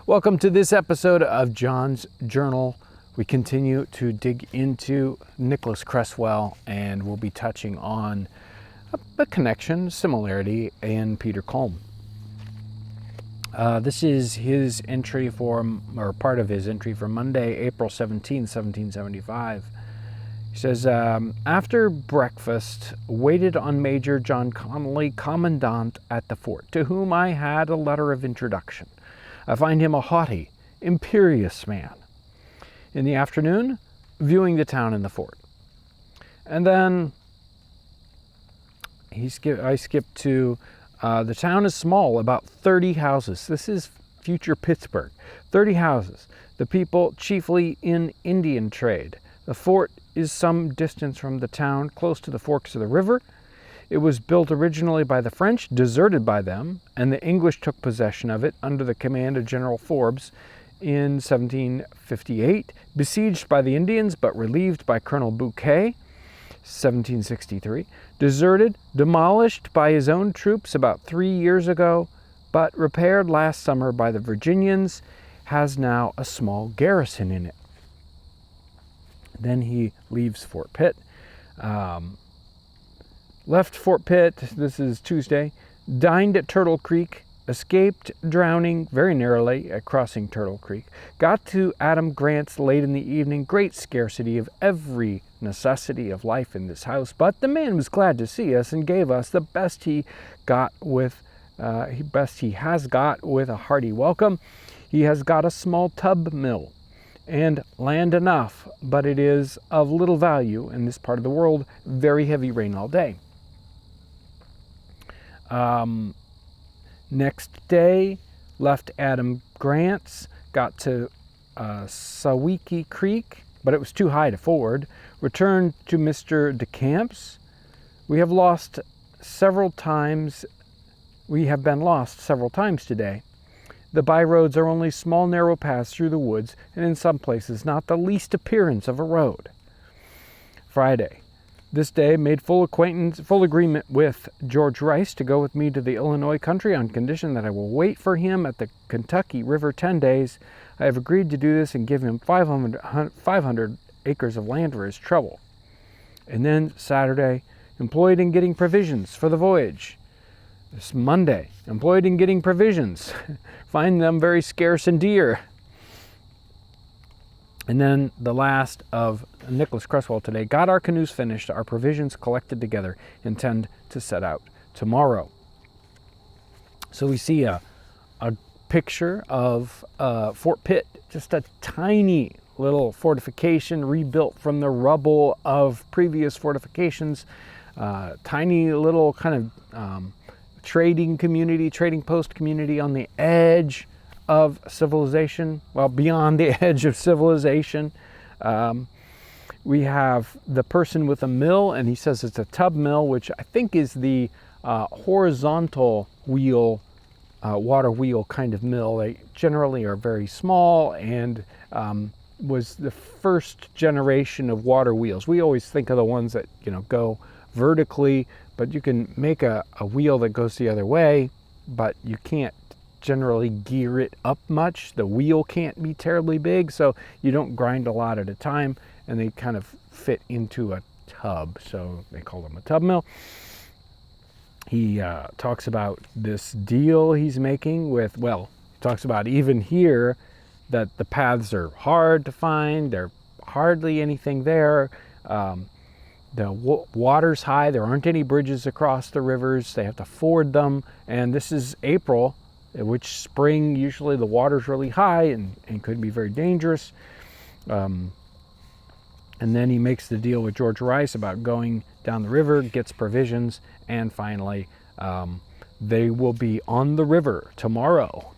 Welcome to this episode of John's Journal. We continue to dig into Nicholas Cresswell, and we'll be touching on a connection, similarity in Peter Kalm. This is his entry or part of his entry for Monday, April 17, 1775. He says, after breakfast, waited on Major John Connolly, Commandant at the fort, to whom I had a letter of introduction. I find him a haughty, imperious man. In the afternoon, viewing the town and the fort. And then I skipped to, the town is small, about 30 houses. This is future Pittsburgh. 30 houses. The people chiefly in Indian trade. The fort is some distance from the town, close to the forks of the river. It was built originally by the French, deserted by them, and the English took possession of it under the command of General Forbes in 1758, besieged by the Indians but relieved by Colonel Bouquet, 1763, deserted, demolished by his own troops about 3 years ago, but repaired last summer by the Virginians, has now a small garrison in it. Then he leaves Fort Pitt. Left Fort Pitt, this is Tuesday, dined at Turtle Creek, escaped drowning very narrowly at crossing Turtle Creek, got to Adam Grant's late in the evening, great scarcity of every necessity of life in this house, but the man was glad to see us and gave us the best he has got with a hearty welcome. He has got a small tub mill and land enough, but it is of little value in this part of the world, very heavy rain all day. Next day, left Adam Grant's, got to Sawiki Creek, but it was too high to ford. Returned to Mr. DeCamp's. We have been lost several times today. The byroads are only small narrow paths through the woods, and in some places not the least appearance of a road. Friday. This day made full agreement with George Rice to go with me to the Illinois country on condition that I will wait for him at the Kentucky River 10 days. I have agreed to do this and give him 500 acres of land for his trouble. And then Saturday, employed in getting provisions for the voyage. This Monday, employed in getting provisions. Find them very scarce and dear. And then the last of Nicholas Cresswell today. Got our canoes finished, our provisions collected together, intend to set out tomorrow. So we see a picture of Fort Pitt, just a tiny little fortification rebuilt from the rubble of previous fortifications. Tiny little kind of trading post community on the edge of civilization, well, beyond the edge of civilization. We have the person with a mill, and he says it's a tub mill, which I think is the horizontal wheel, water wheel kind of mill. They generally are very small and was the first generation of water wheels. We always think of the ones that, go vertically, but you can make a wheel that goes the other way, but you can't generally gear it up much. The wheel can't be terribly big, so you don't grind a lot at a time, and they kind of fit into a tub, so they call them a tub mill. He talks about this deal he's making with, he talks about even here that the paths are hard to find, there's hardly anything there. The water's high, there aren't any bridges across the rivers, they have to ford them, and this is April, which spring, usually the water's really high and could be very dangerous. And then he makes the deal with George Rice about going down the river, gets provisions, and finally they will be on the river tomorrow.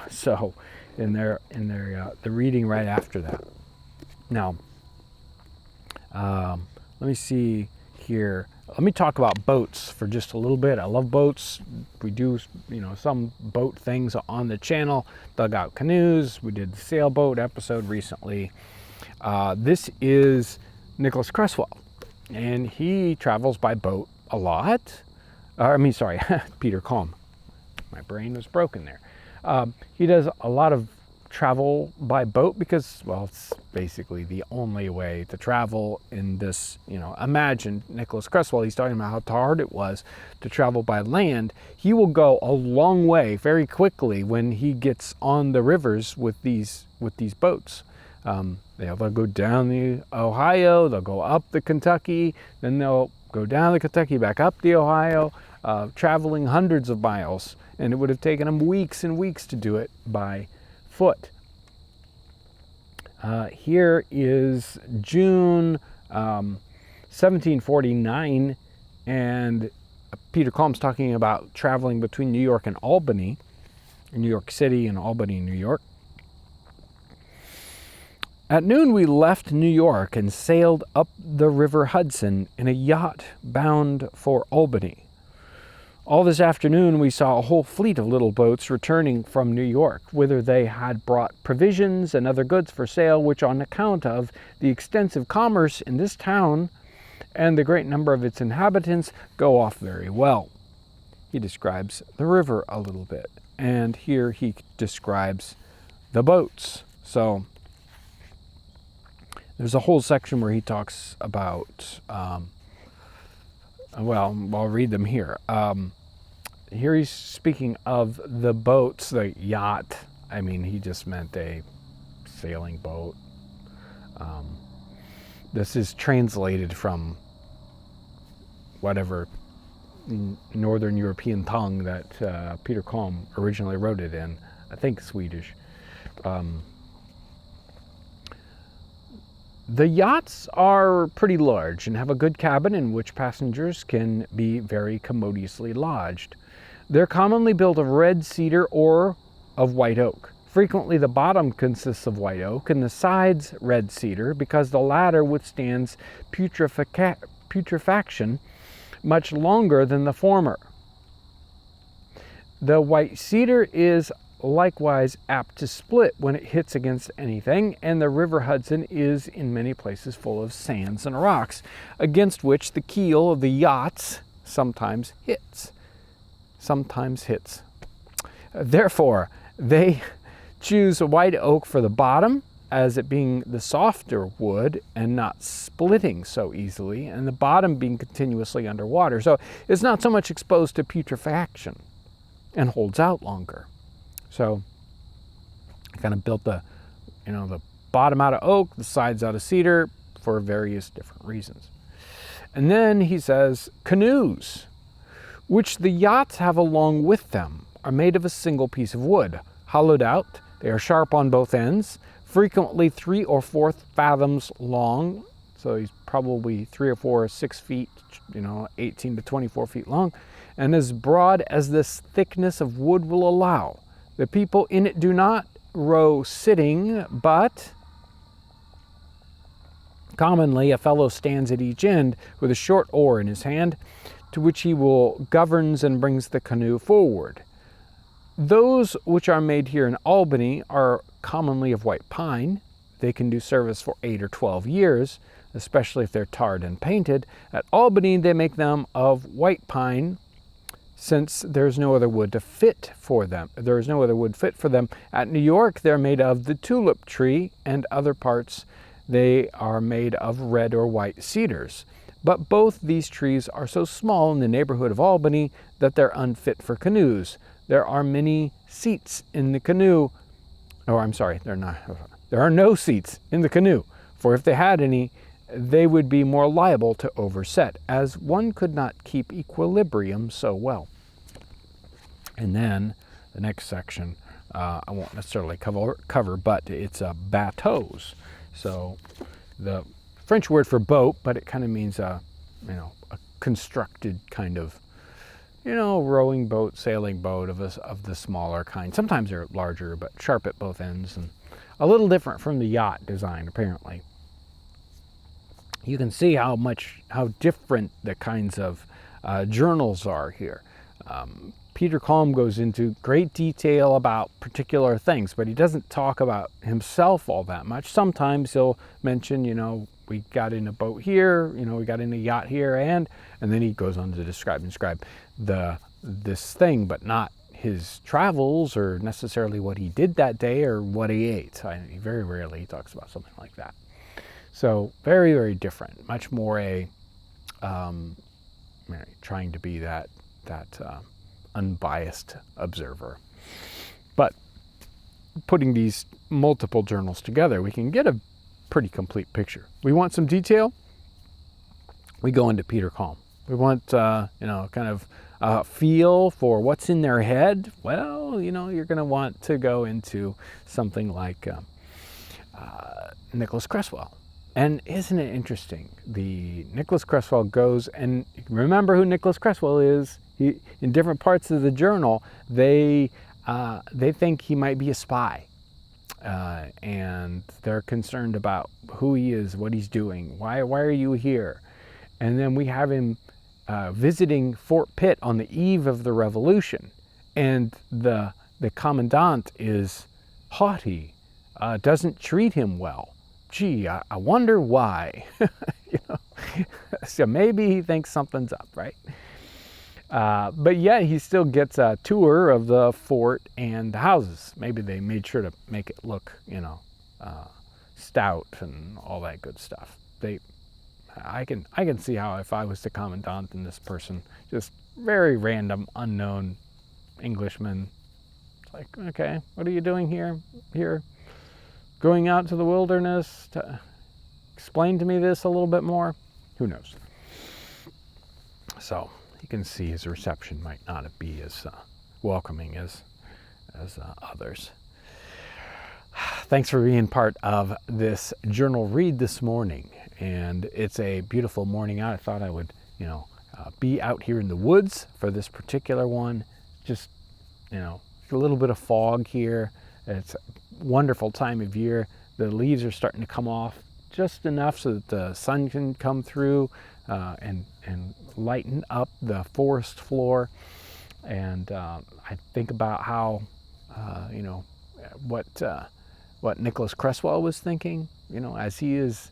So in the reading right after that. Now, let me see here. Let me talk about boats for just a little bit. I love boats. We do, some boat things on the channel. Dug out canoes. We did the sailboat episode recently. This is Nicholas Cresswell, and he travels by boat a lot. Peter Kalm. My brain was broken there. He does a lot of travel by boat because, well, it's basically the only way to travel in this, imagine Nicholas Cresswell, he's talking about how hard it was to travel by land. He will go a long way very quickly when he gets on the rivers with these boats. They'll go down the Ohio, they'll go up the Kentucky, then they'll go down the Kentucky, back up the Ohio, traveling hundreds of miles, and it would have taken them weeks and weeks to do it by foot. Here is June 1749, and Peter Kalm's talking about traveling between New York and Albany, New York City and Albany, New York. At noon we left New York and sailed up the River Hudson in a yacht bound for Albany. All this afternoon we saw a whole fleet of little boats returning from New York, whither they had brought provisions and other goods for sale, which on account of the extensive commerce in this town and the great number of its inhabitants go off very well. He describes the river a little bit, and here he describes the boats. So there's a whole section where he talks about, well, I'll read them here. Here he's speaking of the boats, the yacht. I mean, he just meant a sailing boat. This is translated from whatever Northern European tongue that Peter Kalm originally wrote it in. I think Swedish. The yachts are pretty large and have a good cabin in which passengers can be very commodiously lodged. They're commonly built of red cedar or of white oak. Frequently the bottom consists of white oak and the sides red cedar, because the latter withstands putrefaction much longer than the former. The white cedar is likewise apt to split when it hits against anything, and the River Hudson is in many places full of sands and rocks, against which the keel of the yachts sometimes hits. Therefore, they choose white oak for the bottom, as it being the softer wood and not splitting so easily, and the bottom being continuously underwater. So it's not so much exposed to putrefaction and holds out longer. So I kind of built the bottom out of oak, the sides out of cedar for various different reasons. And then he says, canoes, which the yachts have along with them, are made of a single piece of wood, hollowed out. They are sharp on both ends, frequently 3 or 4 fathoms long. So he's probably 3 or 4 or 6 feet, 18 to 24 feet long, and as broad as this thickness of wood will allow. The people in it do not row sitting, but commonly a fellow stands at each end with a short oar in his hand, to which he governs and brings the canoe forward. Those which are made here in Albany are commonly of white pine. They can do service for 8 or 12 years, especially if they're tarred and painted. At Albany, they make them of white pine, since there's no other wood fit for them. At New York, they're made of the tulip tree, and other parts they are made of red or white cedars. But both these trees are so small in the neighborhood of Albany that they're unfit for canoes. There are many seats in the canoe. There are no seats in the canoe, for if they had any, they would be more liable to overset, as one could not keep equilibrium so well. And then the next section, I won't necessarily cover, but it's bateaux. So the French word for boat, but it kind of means a constructed kind of, rowing boat, sailing boat of the smaller kind. Sometimes they're larger, but sharp at both ends, and a little different from the yacht design, apparently. You can see how different the kinds of journals are here. Peter Kalm goes into great detail about particular things, but he doesn't talk about himself all that much. Sometimes he'll mention, we got in a boat here, we got in a yacht here, and then he goes on to describe this thing, but not his travels or necessarily what he did that day or what he ate. Very rarely he talks about something like that. So very, very different. Much more a trying to be that unbiased observer. But putting these multiple journals together, we can get a pretty complete picture. We want some detail, we go into Peter Kalm. We want kind of a feel for what's in their head. Well, you're going to want to go into something like Nicholas Cresswell. And isn't it interesting? The Nicholas Cresswell goes, and remember who Nicholas Cresswell is. In different parts of the journal, they think he might be a spy, and they're concerned about who he is, what he's doing, why are you here? And then we have him visiting Fort Pitt on the eve of the revolution, and the commandant is haughty, doesn't treat him well. Gee, I wonder why. So maybe he thinks something's up, right? But yet he still gets a tour of the fort and the houses. Maybe they made sure to make it look, stout and all that good stuff. I can see how if I was the commandant and this person, just very random, unknown Englishman, it's like, okay, what are you doing here? Going out to the wilderness to explain to me this a little bit more? Who knows? So you can see his reception might not be as welcoming as others. Thanks for being part of this journal read this morning. And it's a beautiful morning out. I thought I would, be out here in the woods for this particular one. Just, a little bit of fog here. It's a wonderful time of year. The leaves are starting to come off just enough so that the sun can come through and lighten up the forest floor. And I think about how, what Nicholas Cresswell was thinking, as he is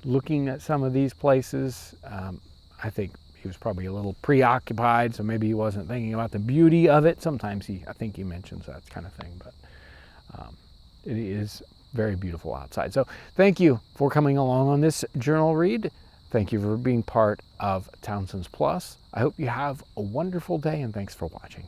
looking at some of these places. I think he was probably a little preoccupied, so maybe he wasn't thinking about the beauty of it. Sometimes I think he mentions that kind of thing, but it is very beautiful outside. So thank you for coming along on this journal read. Thank you for being part of Townsends Plus. I hope you have a wonderful day, and thanks for watching.